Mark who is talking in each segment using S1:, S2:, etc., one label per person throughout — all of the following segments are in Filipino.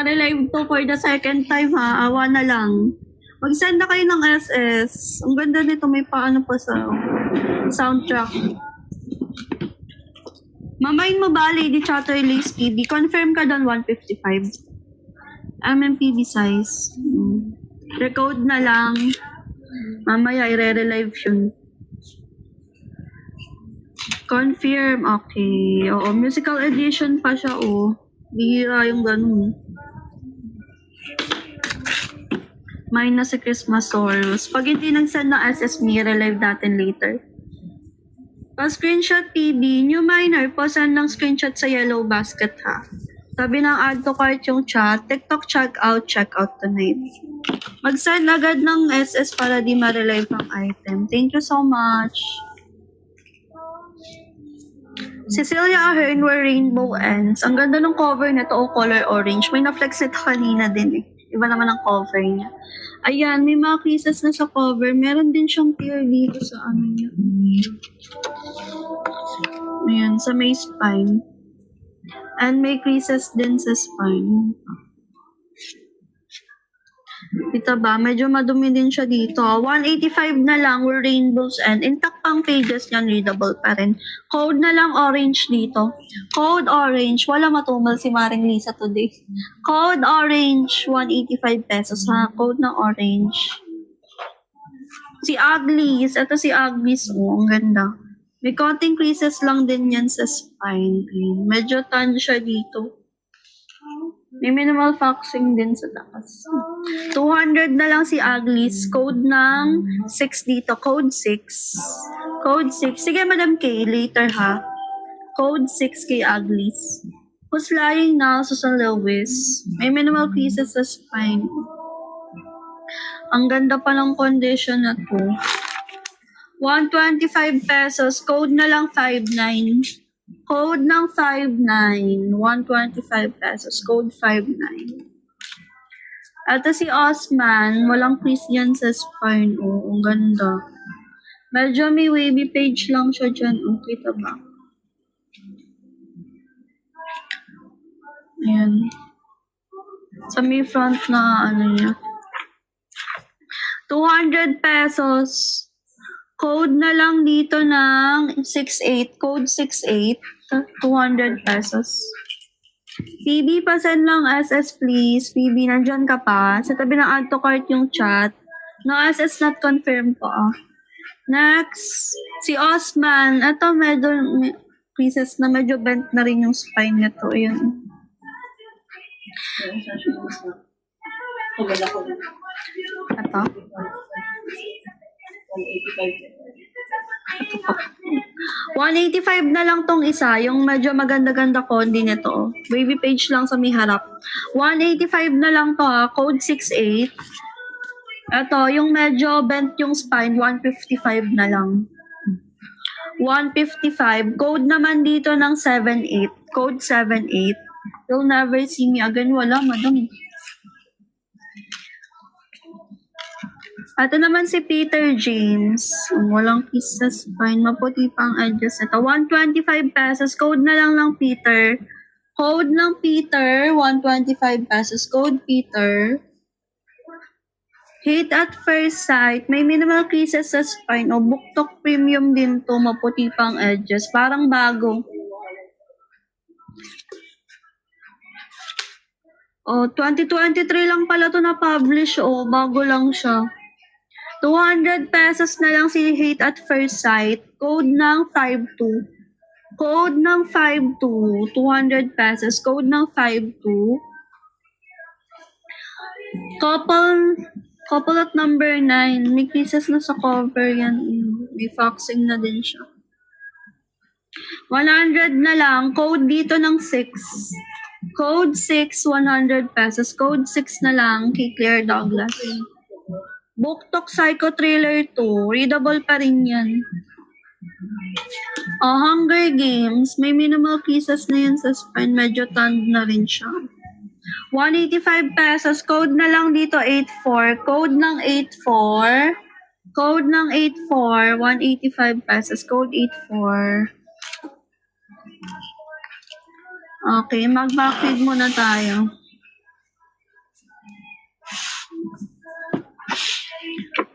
S1: ma-relive to for the second time ha. Awa na lang. Mag-send na kayo ng SS. Ang ganda nito, may paano pa sa soundtrack. Mamain mo ba, Lady Chatterley's PB? Confirm ka doon, 155. MMPB size. Recode na lang. Mamaya, i-re-relive yun. Confirm. Okay. Oo, musical edition pa siya, oh. Bihira yung ganun. Minus si Christmas Sorrows. Pag hindi nag-send ng SSME, relive natin later. Pa-screenshot PB, new minor po, send ng screenshot sa yellow basket ha. Sabi ng add to cart yung chat, TikTok check out tonight. Mag-send agad ng SS para di ma-relive ang item. Thank you so much. Cecilia Ahern, Where Rainbow Ends. Ang ganda ng cover nito, color orange. May na-flex it kanina din eh. Iba naman ang cover niya. Ayan, may mga creases na sa cover. Meron din siyang tear dito sa ano niya. Ayan, sa may spine. And may creases din sa spine. Dito ba? Medyo madumi din siya dito. 185 na lang, Where Rainbows End. Intact pang pages niyan, readable pa rin. Code na lang orange dito. Code orange. Wala matumal si Maring Lisa today. Code orange, 185 pesos ha. Code na orange. Si Uglies. Ito si Uglies. Oh, ang ganda. May konting creases lang din yan sa spine. Medyo tan siya dito. May minimal foxing din sa taas. 200 na lang si Uglies. Code ng 6 dito. Code 6. Code 6. Sige, Madam K. Later ha. Code 6 kay Uglies. Who's lying now? Susan Lewis. May minimal pieces sa spine. Ang ganda pa ng condition na to. 125 pesos. Code na lang 59. Code ng 59. 125 pesos. Code 59. Ito si Osman. Walang crease yan sa spine. Oh, ang ganda. Medyo may wavy page lang siya dyan. Oh, kita ba? Ayan. Sa may front na ano niya. 200 pesos. Code na lang dito ng 68. Code 68. 200 pesos. PB, pasend lang SS please. PB, nandyan ka pa. Sa tabi ng add to cart yung chat. No SS not confirmed po. Next. Si Osman. Ito medyo pieces na medyo bent na rin yung spine nito. Ayan. Ito. 185 na lang tong isa, yung medyo maganda-ganda kondi nito. Wavy page lang sa may harap. 185 na lang to ha, code 68. Ito, yung medyo bent yung spine, 155 na lang. 155. Code naman dito ng 78. Code 78. You'll never see me again. Wala, madam. Ito naman si Peter James. Walang piece sa spine. Maputi pang edges. Ito, 125 pesos. Code na lang Peter. Code ng Peter, 125 pesos. Code Peter. Hate at first sight. May minimal creases sa spine. O, buktok premium din to. Maputi pang edges. Parang bago. O, 2023 lang pala to na-publish. O, bago lang siya. 200 pesos na lang si Hate at First Sight. Code ng 52. Code ng 52. 200 pesos. Code ng 52. Couple at number 9. May pieces na sa cover yan. May foxing na din siya. 100 na lang. Code dito ng 6. Code 6, 100 pesos. Code 6 na lang kay Claire Douglas. Buktok Psycho Thriller 2. Readable pa rin yan. Hunger Games. May minimal pieces na yan sa spine. Medyo tanned na rin siya. 185 pesos. Code na lang dito 84. Code ng 84. Code ng 84. 185 pesos. Code 84. Okay, mag-backfeed muna tayo.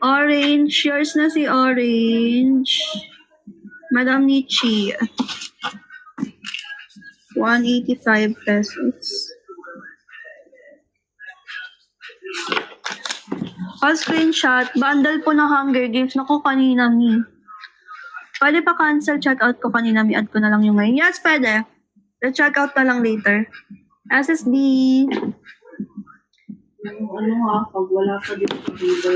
S1: Orange. Yours na si Orange. Madam Nichi. 185 pesos. Screenshot. Bundle po ng Hunger Games. Naku, kanina mi. Pwede pa cancel checkout ko kanina mi. Add ko na lang yung ngayon. Yes, pwede. The checkout na lang later. SSD.
S2: Pag wala pa dito sa river,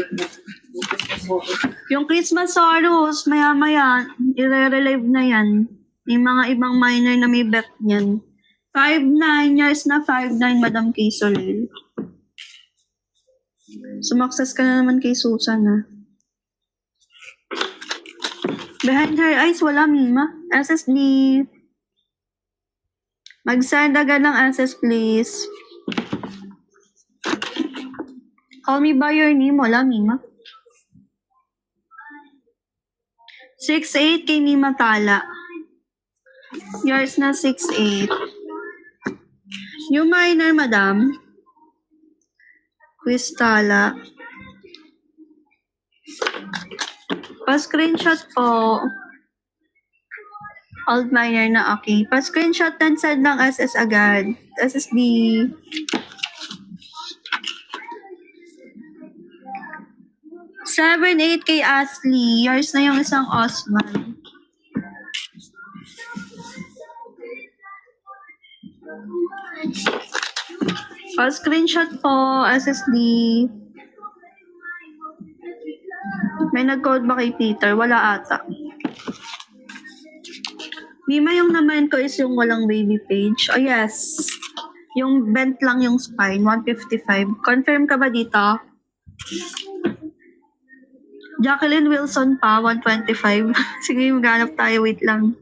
S1: Yung Christmas Sorrows, maya-maya, i-relive na yan. May mga ibang minor na may bet niyan. 5-9 years na 5-9, Madam K. Soler. Sumakses ka na naman kay Susan, ha? Behind her eyes, wala, Mima. SSD. Mag-send agad ng SS, please. Call me by your name. Wala, Mima. 6'8" kay Mima Tala. Yours na 6'8". Yung minor, madam. Quiz Tala. Pa-screenshot po. Old minor na, okay. Pa-screenshot and send ng SS agad. SSD. 7'8" kay Ashley. Yours na yung isang Osman. Pa-screenshot po, SSD. May nag-code ba kay Peter? Wala ata. Mima, yung naman ko is yung walang baby page. Oh, yes. Yung bent lang yung spine, 155. Confirm ka ba dito? Jacqueline Wilson pa, 125. Sige, maghanap tayo. Wait lang.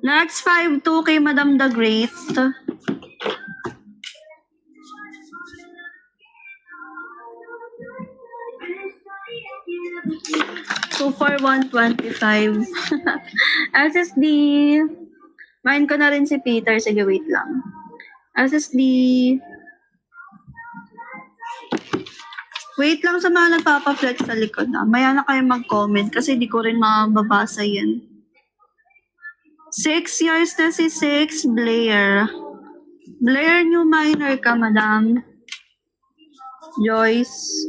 S1: Next, 5'2" kay Madam the Great. 2 for 125. SSD. Main ko na rin si Peter. Sige, wait lang. SSD. Wait lang sa mga nagpapa-flex sa likod na. Maya na kayo mag-comment kasi di ko rin mababasa yan. 6 years na si 6, Blair. Blair, new minor ka, madam. Joyce.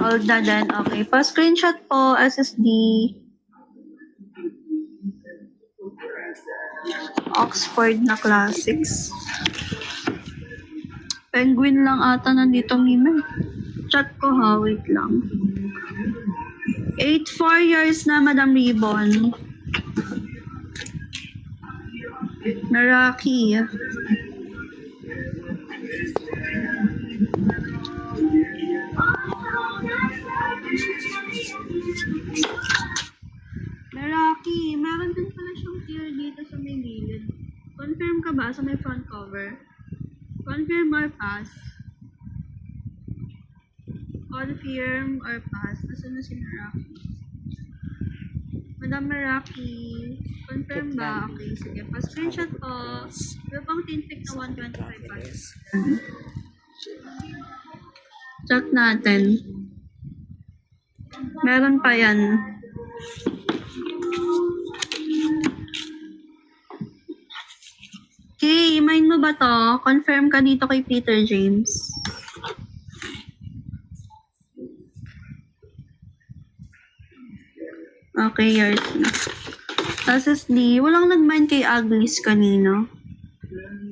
S1: All na din. Okay. Pa-screenshot po, SSD. Oxford na classics. Penguin lang ata nandito, Mime. Chat ko ha, wait lang. 4 years na, Madam Ribbon. Meraki. Meraki, meron din pala siyang tier dito sa may gilid. Confirm ka ba sa may front cover? Confirm or pass? Confirm or pass? Nasaan na si Meraki? Madam Meraki, confirm ba? Okay, sige. Pa-screenshot po. Yung pang tinpick na 125 pass. Check natin. Meron pa yan. Okay, mind mo ba to? Confirm ka dito kay Peter James. Okay, yours na. SSD. Walang nag-mind kay Aglis kanina.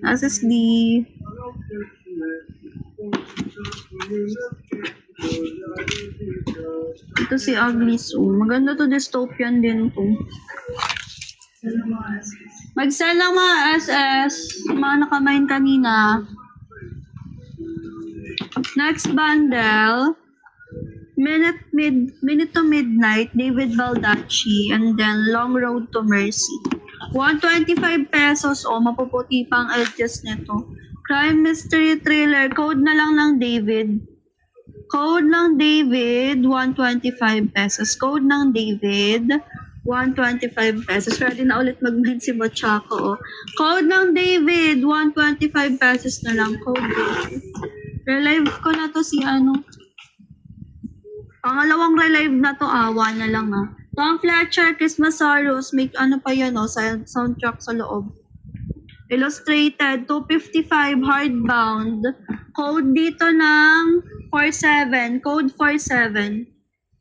S1: SSD. Ito si Aglis. Oh. Maganda to, dystopian din to. Mag-sell lang mga SS. Mga nakamain kanina. Next bundle. Minute to Midnight, David Baldacci, and then Long Road to Mercy. 125 pesos. O, mapuputi pang edges nito. Crime Mystery Thriller. Code na lang ng David. Code ng David, 125 pesos. Code ng David, 125 pesos. Ready na ulit mag-mine si Bachako. Oh. Code ng David, 125 pesos na lang. Code David. Relive ko na to si ano. Pangalawang relive na to, awa na lang ah. Tom Fletcher, Christmas Sorrows, make ano pa yan oh, soundtrack sa loob. Illustrated, 255, hardbound. Code dito ng 47, code 47.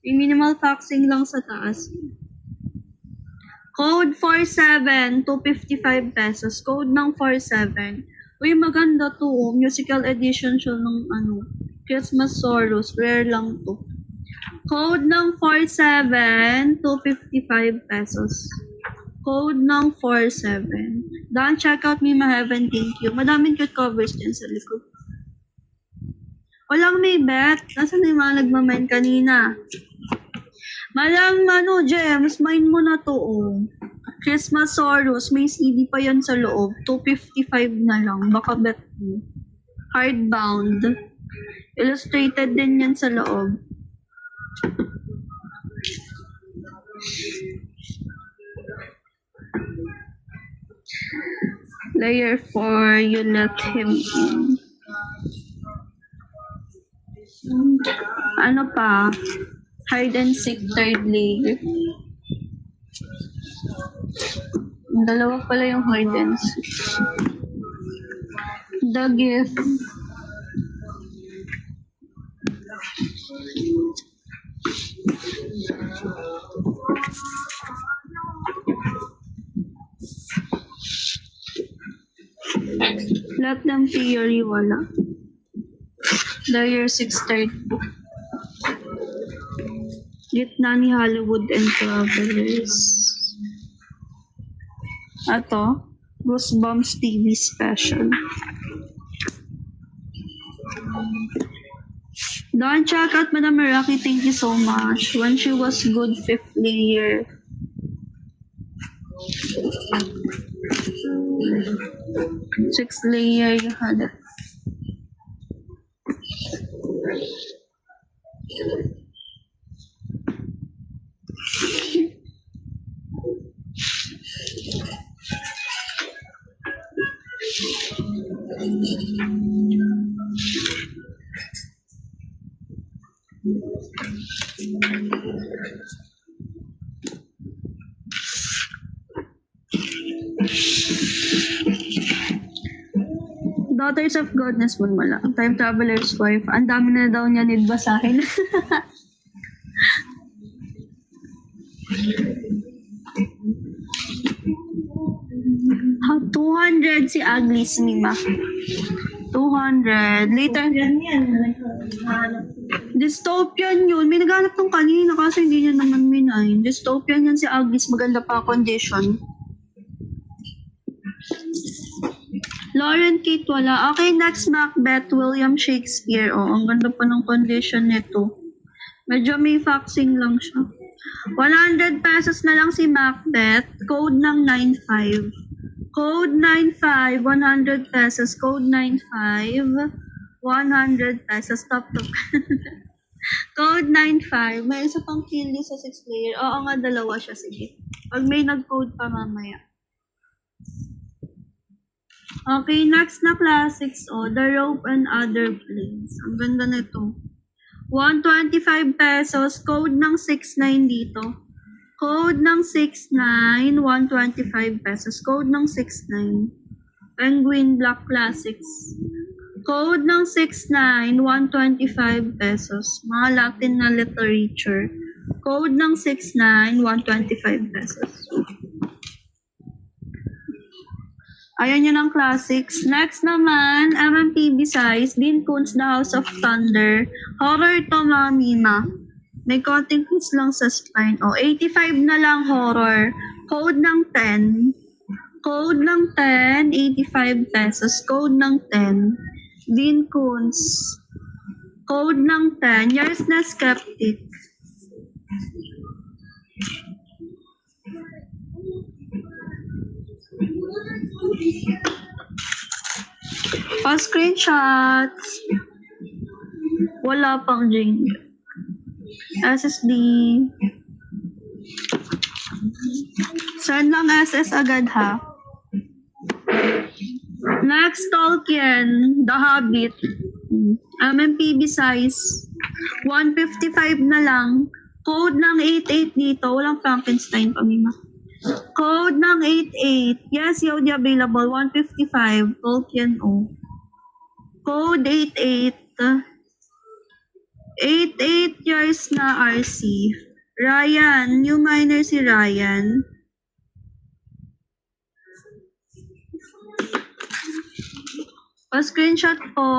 S1: May minimal faxing lang sa taas. Code 47, 255 pesos. Code ng 47. Uy, maganda to oh. Musical edition siya ng ano, Christmas Sorrows. Rare lang to. Code ng 47, 255 pesos. Code ng 47. Don't check out Mima Heaven, thank you. Madaming cute covers dyan sa likod. Walang may bet. Nasaan na yung mga nagmamine kanina? Malang ano, Gems, mine mo na to oh. Christmas Sorrows, may CD pa yan sa loob. 255 na lang. Baka bet mo. Hardbound. Illustrated din yan sa loob. Layer 4, you let him in. Ano pa? Hide and seek, third layer. Dalawa pala yung hide and seek. The gift. Let them theory, wala. Layer 630. Gitna ni Hollywood and Travelers. Ato, Goosebumps TV special. Don't check out Madam Meraki, thank you so much. When she was good, 5th layer. Sixth layer, you had it. Daughters of Godness mo wala. Time Traveler's Wife. Ang dami na daw niya need basahin. How 200 si Aglis Mima. 200. Later. Dystopian yun. May naghanap tong kanina kasi hindi niya naman minayin. Dystopian yun si Aglis. Maganda pa condition. Lauren Kate wala. Okay, next Macbeth, William Shakespeare. Oh, ang ganda pa ng condition nito. Medyo may faxing lang siya. 100 pesos na lang si Macbeth. Code ng 95. Code 95, 100 pesos. Code 95, 100 pesos. Stop. Code 95. May isa pang kill sa 6 player. Oo nga, dalawa siya. Sige. Pag may nag-code pa mamaya. Okay, next na classics. Oh, The Rope and Other Planes. Ang ganda nito. 125 pesos. Code ng 69 dito. Code ng 69, 125 pesos. Code ng 69. Penguin Black Classics. Code ng 69, 125 pesos. Mga Latin na literature. Code ng 69, 125 pesos. Ayan yun ang classics. Next naman, MMPB size, Dean Koontz, The House of Thunder. Horror to, Mima. May konting quiz lang sa spine. O, 85 na lang horror. Code ng 10. Code ng 10, 85 pesos. Code ng 10. Dean Koontz. Code ng 10. Yours na Skeptic. Screenshots. Wala pang Jane. SSD. Send lang SS agad ha. Next, Tolkien, The Hobbit. MMPB size. 155 na lang. Code ng 88 dito. Walang Frankenstein pa, Mima. Code ng 88. Yes, COD available. 155. Tolkien O. Code 88. 88 years na RC. Ryan. New miner si Ryan. Pa-screenshot po.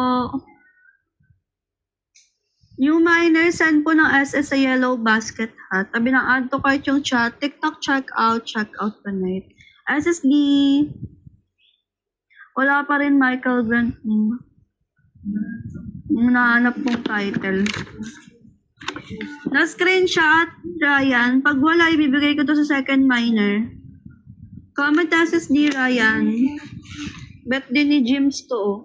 S1: New miner, send po ng SS sa yellow basket ha. Tabi ng add to cart yung chat. TikTok checkout tonight. SSD. Wala pa rin Michael Grant. Nahanap pong title. Na-screenshot, Ryan. Pag wala, ibibigay ko to sa second miner. Comment SSD, Ryan. Bet din ni Jims to. Oh.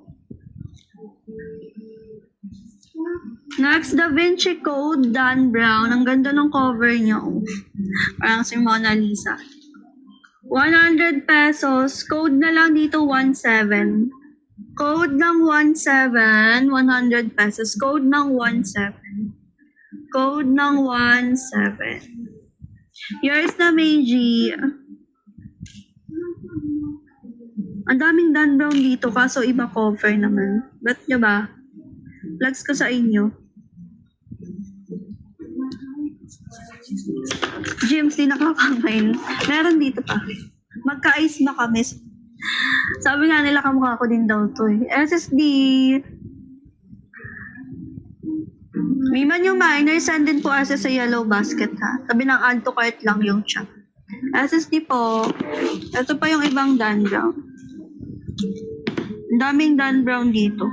S1: Next, Da Vinci Code, Dan Brown. Ang ganda ng cover niya. Oh. Parang si Mona Lisa. 100 pesos. Code na lang dito, 17. Code ng 17, 100 pesos. Code ng 17. Code ng 17. Yours na, Meiji. Ang daming Dan Brown dito, kaso iba cover naman. Bet nyo ba? Flex ko sa inyo. James, di nakakamain. Meron dito pa. Magka-ice na kami. Sabi nga nila kamukha ko din daw to eh. SSD. May man yung miner, send din po SS sa yellow basket ha. Sabi ng add to cart lang yung chat. SSD po. Ito pa yung ibang Dan Brown. Ang daming Dan Brown dito.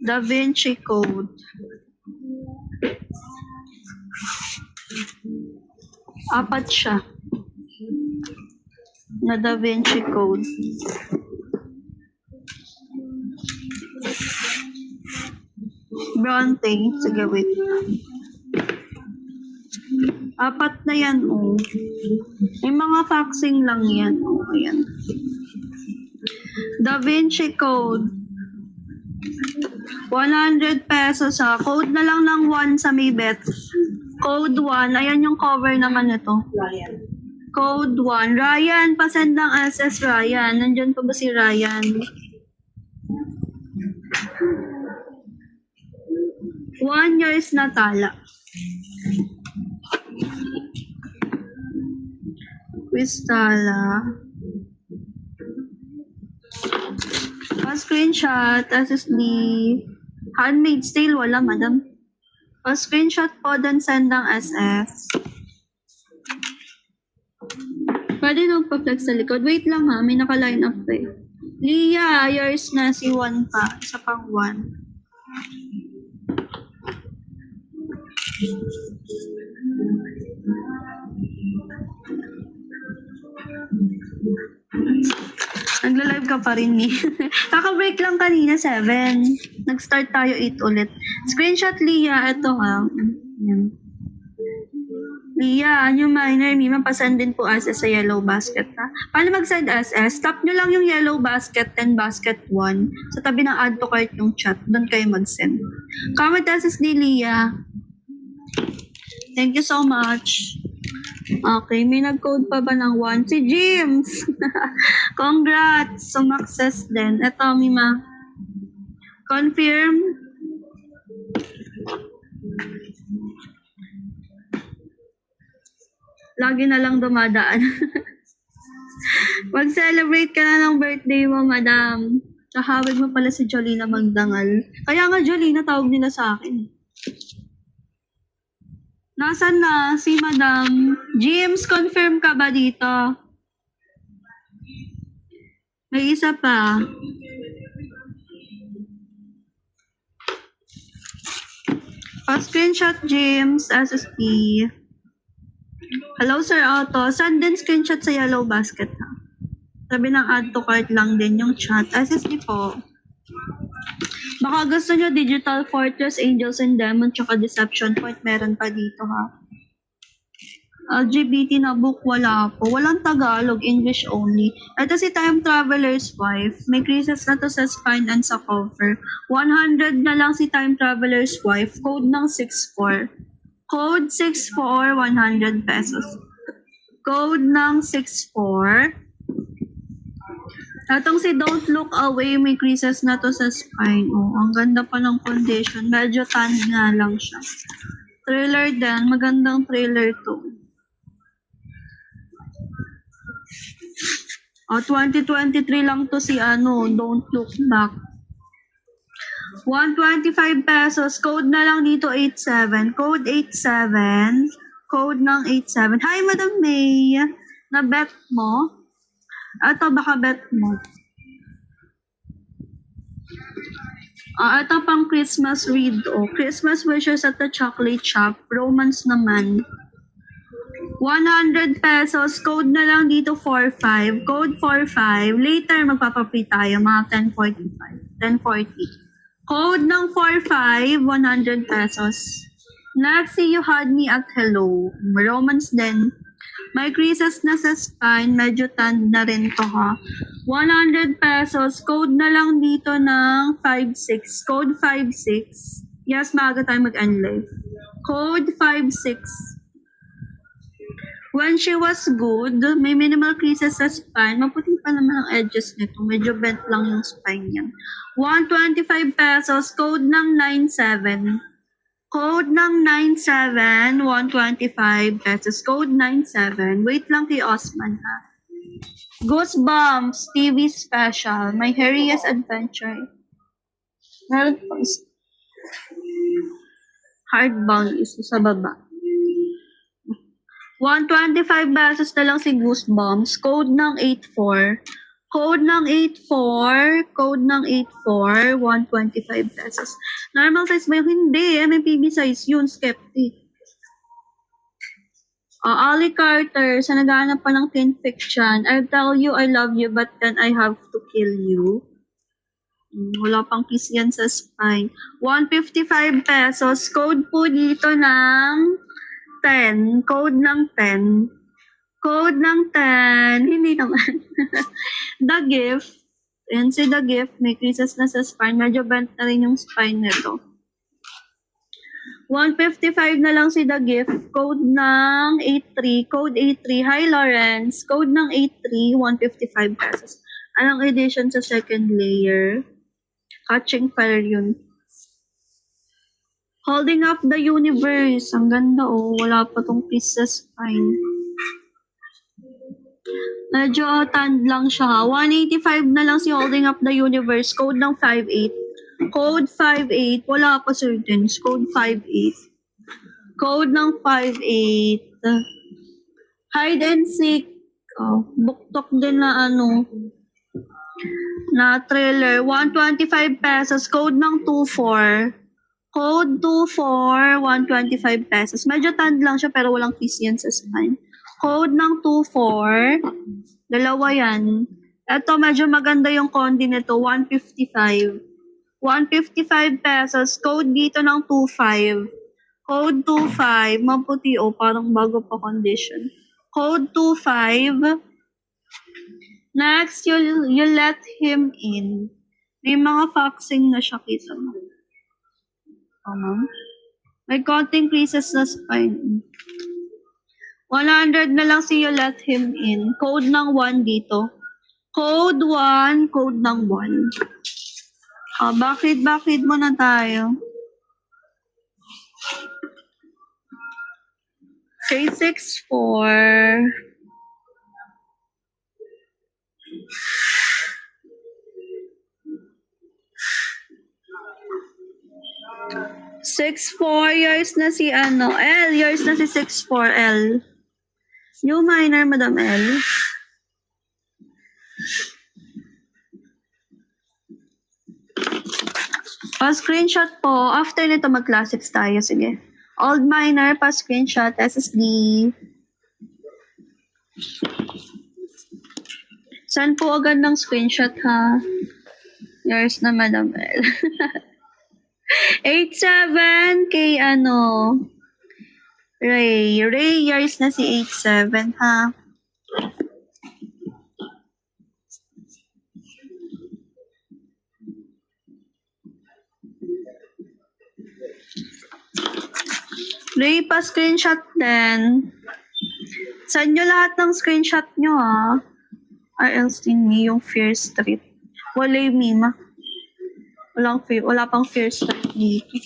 S1: Da Vinci Code. Apat siya. Na Da Vinci Code. Bronte. Sige, wait. Apat na yan, oh. May mga faxing lang yan, oh. Ayan. Da Vinci Code. 100 pesos ha. Code na lang ng 1 sa may bet. Code 1. Ayan yung cover naman nito.
S2: Ryan.
S1: Code 1. Ryan, pasend ng SS Ryan. Nandyan pa ba si Ryan? 1 years na tala. Quiz tala. Pa-screenshot, SSD. Handmade style, wala, madam. Pa-screenshot po, then send ng SS. Pwede nung pa-flex sa likod. Wait lang ha, may naka-line up pa eh. Leah, yours na si 1 pa. Isa pang 1. Nagla-live ka pa rin ni. Kaka-break lang kanina, 7. Nag-start tayo 8 ulit. Screenshot, Leah. Ito ha. Yan. Leah, yung miner, Mima, pasend din po SS sa yellow basket ha. Paano mag-send SS? Tap nyo lang yung yellow basket and basket 1. Sa tabi ng add to cart yung chat. Doon kayo mag-send. Comment SSD, Leah. Thank you so much. Okay, may nag-code pa ba ng 1? Si James! Congrats! Sumakses din. Ito, Mima. Confirm. Lagi na lang dumadaan. Mag-celebrate ka na ng birthday mo, madam. Kahawag mo pala si Jolina magdangal. Kaya nga, Jolina, tawag nila sa akin. Nasaan na si Madam? James, confirm ka ba dito? May isa pa. Pa-screenshot, James, SSD. Hello, Sir Otto. Send din screenshot sa yellow basket, ha? Sabi ng add to cart lang din yung chat. SSD po. Baka gusto nyo Digital Fortress, Angels and Demons, tsaka Deception Point. Meron pa dito, ha? LGBT na book, wala po. Walang Tagalog, English only. Ito si Time Traveler's Wife. May creases na to sa spine and sa cover. 100 na lang si Time Traveler's Wife. Code ng 64. Code 64, 100 pesos. Code ng 64. Atong si Don't Look Away, may creases na to sa spine. Oh, ang ganda pa ng condition. Medyo tan nga lang siya. Thriller din. Magandang thriller to. Oh, 2023 lang to si Don't Look Back. 125 pesos. Code na lang dito 87. Code 87. Code ng 87. Hi, Madam May. Na-bet mo? Ito, baka bet mo. Ito pang Christmas read. Oh, Christmas wishes at the chocolate shop. Romance naman. 100 pesos. Code na lang dito 45. Code 45. Later, magpapapay tayo. Mga 10:45. 10:40. Code ng 45. 100 pesos. Next, see you had me at hello. Romance din. May creases na sa spine. Medyo tan na rin to ha. 100 pesos. Code na lang dito ng 56. Code 56. Yes, maaga tayo mag-end live. Code 56. When she was good, may minimal creases sa spine. Maputi pa naman ang edges nito. Medyo bent lang yung spine niya. 125 pesos. Code ng 97. Code ng 97. 125 pesos. Code 97. Wait lang kay Osman ha. Goosebumps TV special. My Harry's Adventure. Meron po is hardbound is sa baba. 125 pesos na lang si Goosebumps. Code ng 84. Code ng 84. Code ng 84. 125 pesos. Normal size ba yung hindi? May PB size yun. Skeptic. Ali Carter. Sa naghahanap pa ng teen fiction. I'll tell you I love you but then I have to kill you. Wala pang kiss yan sa spine. 155 pesos. Code po dito ng 10. Code ng 10. Code ng 10. Hindi naman. The Gift. Ayan si The Gift. May creases na sa spine. Medyo bent na rin yung spine nito. 155 na lang si The Gift. Code ng 83. Code 83. Hi, Lawrence. Code ng 83. 155 pesos. Anong edition sa second layer? Catching Fire yun. Holding Up the Universe. Ang ganda oh. Wala pa tong piece sa spine. Medyo tanned lang siya. 185 na lang si Holding Up the Universe. Code ng 58. Code 58. Wala pa certain. Code 58. Code ng 58. Hide and Seek. Oh, buktok din na na trailer. 125 pesos. Code ng 24. Code 24, 125 pesos. Medyo tanned lang siya pero walang piece yan sa spine. Code ng 24, dalawa yan. Ito medyo maganda yung condi nito, 155. 155 pesos. Code dito ng 25. Code 25, maputi o parang bago pa condition. Code 25. Next, you let him in. May mga faxing na siya kita mo. May konting creases sa spine. 100 na lang si you let him in. Code ng 1 dito. Code 1. Code ng 1. Bakit mo na tayo? 364. 6'4", yours na si L. Yours na si 6'4", L. New minor, Madam L. Pa-screenshot po. After nito, mag-classics tayo. Sige. Old minor, pa-screenshot, SSD. Send po agad ng screenshot, ha? Yours na, Madam L. 87 kay Ray, yours na si 87, ha? Ray, pa-screenshot din. Send nyo lahat ng screenshot nyo, ha? Or else din me, yung Fear Street. Wala yung Mima. Wala pang Fear Street dito.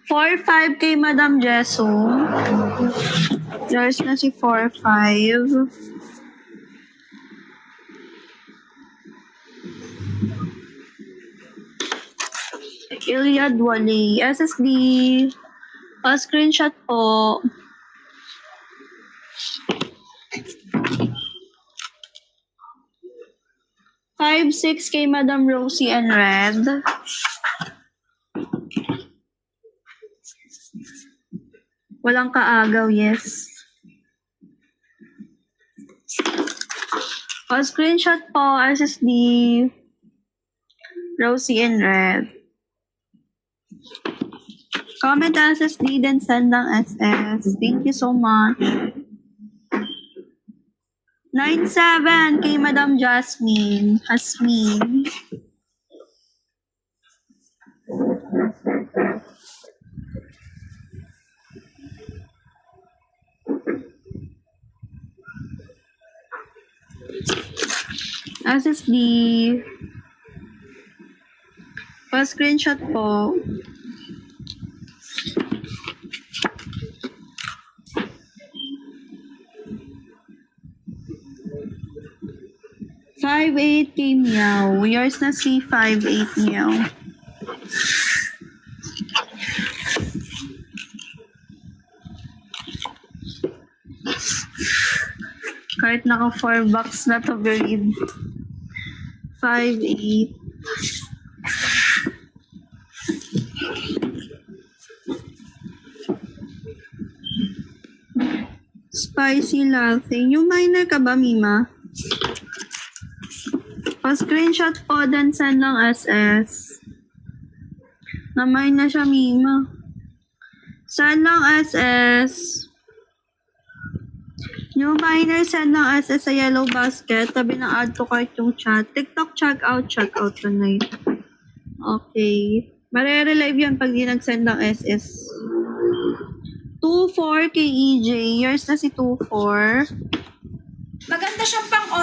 S1: 4-5 kay Madam Jesso. Yours na si 4-5. Iliad Wally. SSD. Pa-screenshot po. Five, 6 kay Madam Rosie and Red. Walang kaagaw, yes. Pa-screenshot po, SSD. Rosie and Red. Comment SSD, then send ng SS. Thank you so much. 9-7 kay Madam Jasmine. Hasmin. SSD. Pa-screenshot po. Five, 8 kay Meow. Yours na si 5-8 Meow. Kahit naka 4 bucks na to believe. 5-8. Spicy latte. Yung minor ka ba, Mima? Pa-screenshot po, then send ng SS. Namay na siya, Mima. Send ng SS. New minor, send ng SS sa yellow basket. Tabi ng add to cart yung chat. TikTok, check out tonight. Okay. Marere-live yan pag di nag-send ng SS. 2-4 kay EJ. Yours na si 2-4.
S3: Maganda siyang pang